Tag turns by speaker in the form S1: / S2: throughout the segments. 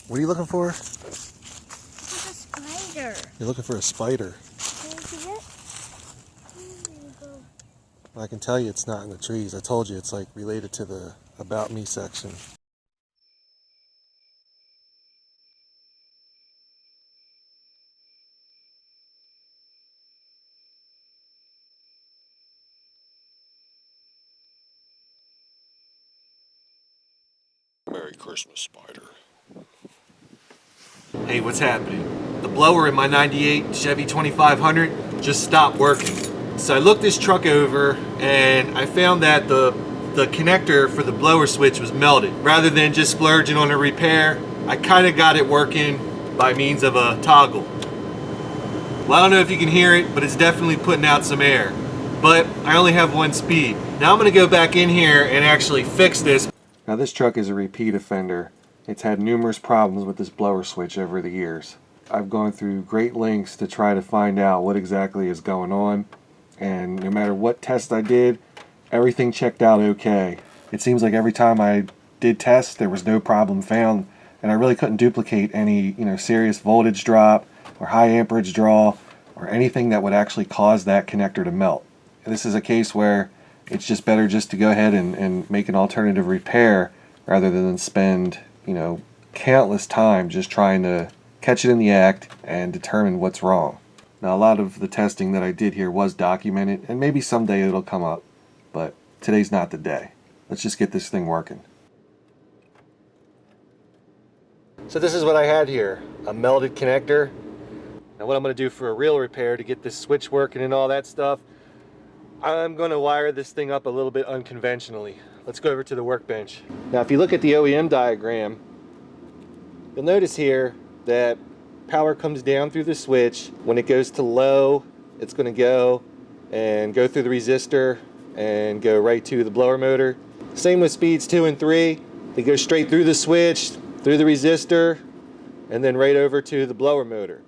S1: What are you looking for?
S2: It's a spider.
S1: You're looking for a spider.
S2: Can you see it? There you go.
S1: I can tell you it's not in the trees. I told you it's like related to the About Me section. Merry Christmas, spider. Hey, what's happening? The blower in my 98 Chevy 2500 just stopped working. So I looked this truck over and I found that the connector for the blower switch was melted. Rather than just splurging on a repair, I kind of got it working by means of a toggle. Well, I don't know if you can hear it, but it's definitely putting out some air. But I only have one speed. Now I'm going to go back in here and actually fix this. Now this truck is a repeat offender. It's had numerous problems with this blower switch over the years. I've gone through great lengths to try to find out what exactly is going on, and no matter what test I did, everything checked out okay. It seems like every time I did tests, there was no problem found, and I really couldn't duplicate any, serious voltage drop or high amperage draw or anything that would actually cause that connector to melt. And this is a case where it's just better just to go ahead and make an alternative repair rather than spend countless time just trying to catch it in the act and determine what's wrong. Now, a lot of the testing that I did here was documented, and maybe someday it'll come up, but today's not the day. Let's just get this thing working. So this is what I had here, a melted connector. Now what I'm going to do for a real repair to get this switch working and all that stuff, I'm going to wire this thing up a little bit unconventionally. Let's go over to the workbench. Now if you look at the OEM diagram, you'll notice here that power comes down through the switch. When it goes to low, it's going to go through the resistor and go right to the blower motor. Same with speeds 2 and 3. They go straight through the switch, through the resistor, and then right over to the blower motor.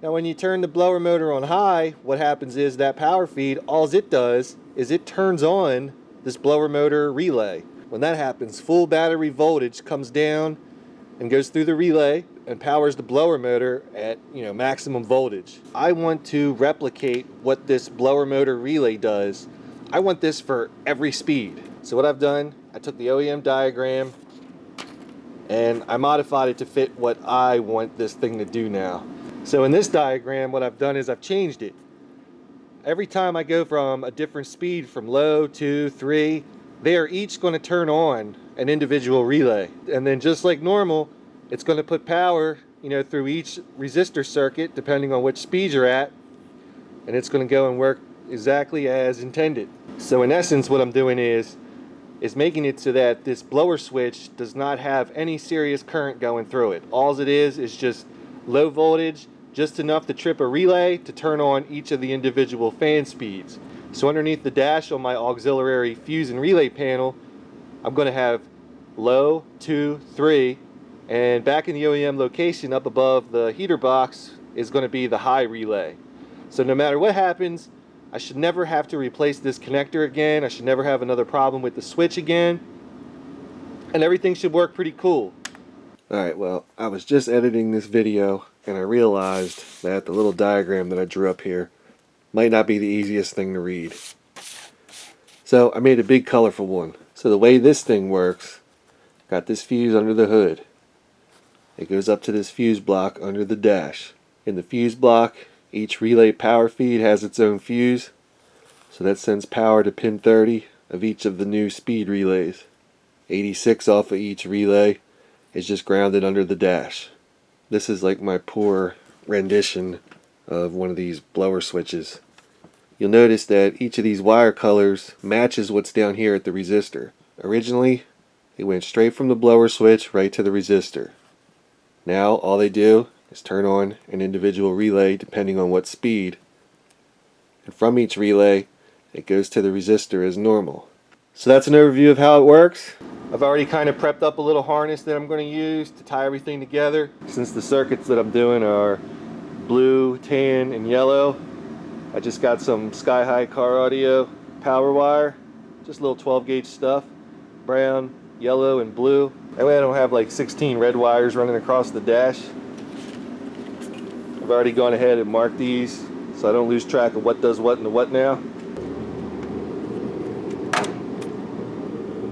S1: Now when you turn the blower motor on high, what happens is that power feed, all it does is it turns on this blower motor relay. When that happens, full battery voltage comes down and goes through the relay and powers the blower motor at maximum voltage. I want to replicate what this blower motor relay does. I want this for every speed. So what I've done, I took the OEM diagram and I modified it to fit what I want this thing to do now. So in this diagram, what I've done is I've changed it. Every time I go from a different speed, from low, 2, 3, they are each going to turn on an individual relay. And then just like normal, it's going to put power, through each resistor circuit, depending on which speed you're at, and it's going to go and work exactly as intended. So in essence, what I'm doing is making it so that this blower switch does not have any serious current going through it. All it is just low voltage, just enough to trip a relay to turn on each of the individual fan speeds. So underneath the dash on my auxiliary fuse and relay panel, I'm going to have low, 2, 3, and back in the OEM location up above the heater box is going to be the high relay. So no matter what happens, I should never have to replace this connector again. I should never have another problem with the switch again, and everything should work pretty cool. Alright, well, I was just editing this video and I realized that the little diagram that I drew up here might not be the easiest thing to read. So I made a big colorful one. So the way this thing works, got this fuse under the hood. It goes up to this fuse block under the dash. In the fuse block, each relay power feed has its own fuse, so that sends power to pin 30 of each of the new speed relays. 86 off of each relay is just grounded under the dash. This is like my poor rendition of one of these blower switches. You'll notice that each of these wire colors matches what's down here at the resistor. Originally, it went straight from the blower switch right to the resistor. Now all they do is turn on an individual relay depending on what speed, and from each relay it goes to the resistor as normal. So that's an overview of how it works. I've already kind of prepped up a little harness that I'm going to use to tie everything together. Since the circuits that I'm doing are blue, tan, and yellow, I just got some sky-high car audio power wire, just little 12 gauge stuff, brown, yellow and blue. That way I don't have like 16 red wires running across the dash. I've already gone ahead and marked these so I don't lose track of what does what and the what now.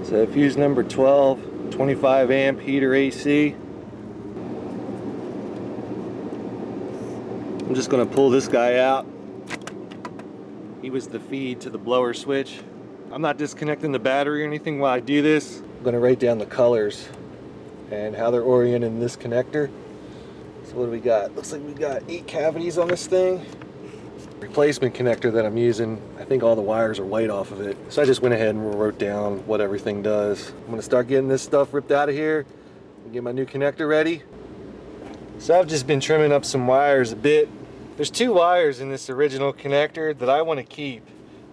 S1: So fuse number 12, 25 amp heater AC. I'm just going to pull this guy out. He was the feed to the blower switch. I'm not disconnecting the battery or anything while I do this. I'm going to write down the colors and how they're oriented in this connector. So what do we got? Looks like we got 8 cavities on this thing. Replacement connector that I'm using, I think all the wires are white off of it. So I just went ahead and wrote down what everything does. I'm going to start getting this stuff ripped out of here and get my new connector ready. So I've just been trimming up some wires a bit. There's 2 wires in this original connector that I want to keep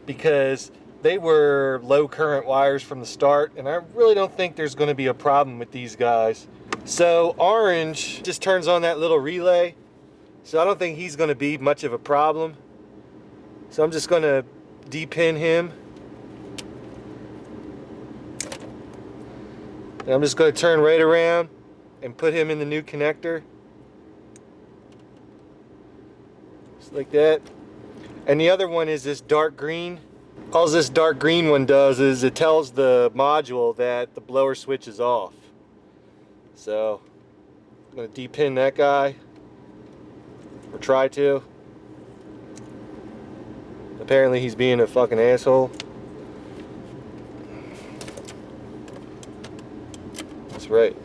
S1: because they were low current wires from the start, and I really don't think there's going to be a problem with these guys. So orange just turns on that little relay, so I don't think he's going to be much of a problem. So I'm just going to depin him. And I'm just going to turn right around and put him in the new connector. Just like that. And the other one is this dark green. All this dark green one does is it tells the module that the blower switch is off. So I'm going to depin that guy, or try to. Apparently he's being a fucking asshole. That's right.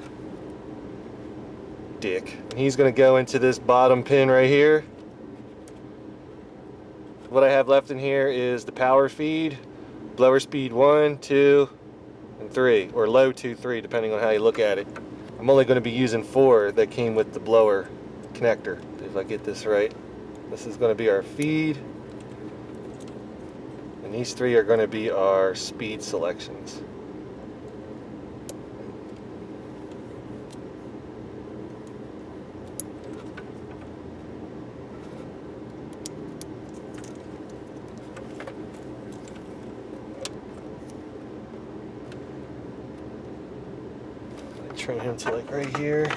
S1: Dick. And he's going to go into this bottom pin right here. What I have left in here is the power feed, blower speed 1, 2, and 3, or low 2, 3, depending on how you look at it. I'm only going to be using 4 that came with the blower connector. If I get this right, this is going to be our feed, and these 3 are going to be our speed selections. Turn him to like right here.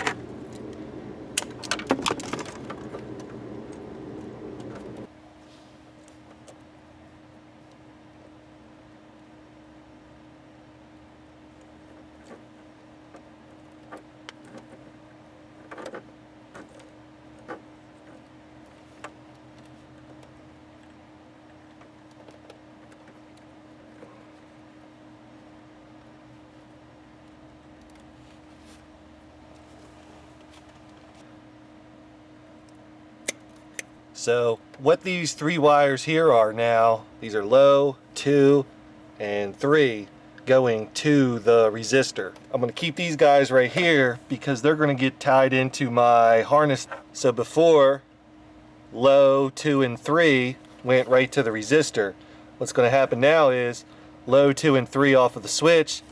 S1: So what these 3 wires here are now, these are low, 2, and 3 going to the resistor. I'm going to keep these guys right here because they're going to get tied into my harness. So before, low, 2, and 3 went right to the resistor. What's going to happen now is low, 2, and 3 off of the switch.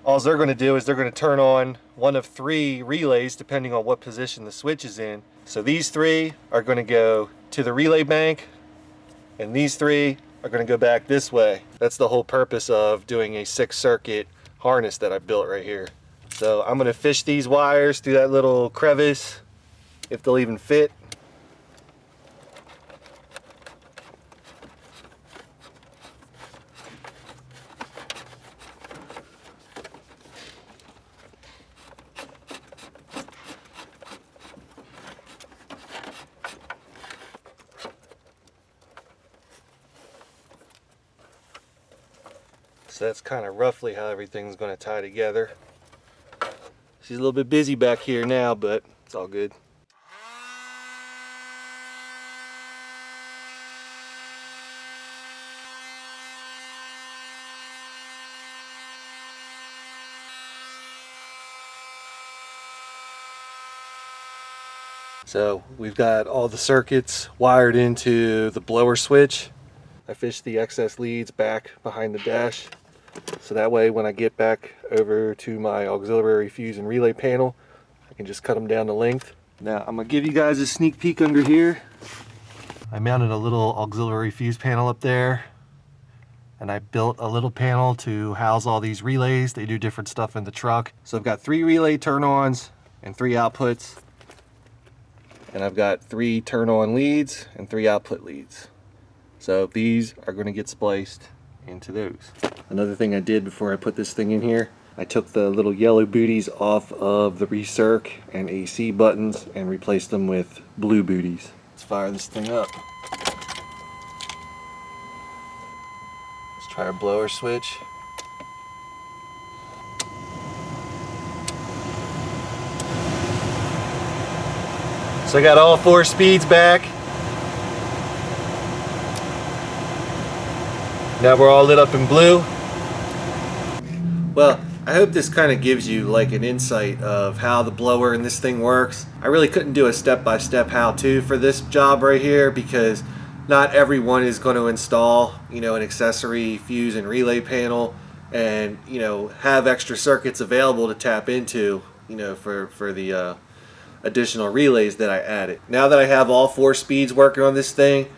S1: All they're going to do is they're going to turn on one of 3 relays depending on what position the switch is in. So these 3 are going to go to the relay bank, and these 3 are going to go back this way. That's the whole purpose of doing a 6-circuit harness that I built right here. So I'm going to fish these wires through that little crevice, if they'll even fit. So that's kind of roughly how everything's going to tie together. She's a little bit busy back here now, but it's all good. So we've got all the circuits wired into the blower switch. I fished the excess leads back behind the dash, so that way when I get back over to my auxiliary fuse and relay panel, I can just cut them down to length. Now I'm gonna give you guys a sneak peek under here. I mounted a little auxiliary fuse panel up there. and I built a little panel to house all these relays. They do different stuff in the truck. So I've got 3 relay turn-ons and 3 outputs. And I've got 3 turn-on leads and 3 output leads. So these are going to get spliced into those. Another thing I did before I put this thing in here, I took the little yellow booties off of the recirc and AC buttons and replaced them with blue booties. Let's fire this thing up. Let's try our blower switch. So I got all 4 speeds back. Now we're all lit up in blue. Well, I hope this kind of gives you like an insight of how the blower in this thing works. I really couldn't do a step-by-step how-to for this job right here because not everyone is going to install, an accessory fuse and relay panel and, have extra circuits available to tap into, for the additional relays that I added. Now that I have all 4 speeds working on this thing,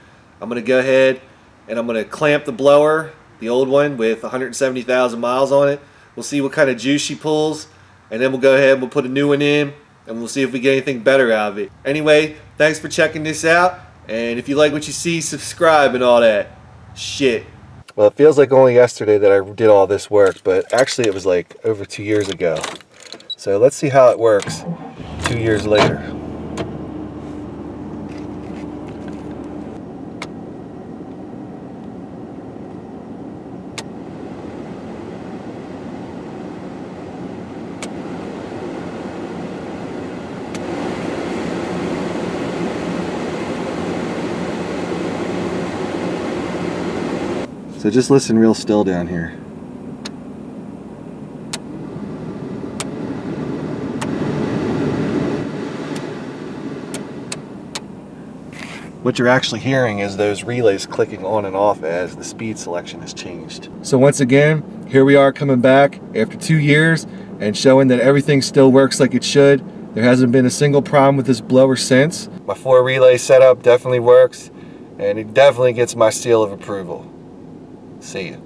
S1: I'm going to go ahead and I'm going to clamp the blower, the old one with 170,000 miles on it. We'll see what kind of juice she pulls, and then we'll go ahead and we'll put a new one in, and we'll see if we get anything better out of it. Anyway, thanks for checking this out, and if you like what you see, subscribe and all that shit. Well, it feels like only yesterday that I did all this work, but actually it was like over 2 years ago. So let's see how it works 2 years later. So just listen real still down here. What you're actually hearing is those relays clicking on and off as the speed selection has changed. So once again, here we are coming back after 2 years and showing that everything still works like it should. There hasn't been a single problem with this blower since. My 4 relay setup definitely works, and it definitely gets my seal of approval. See ya.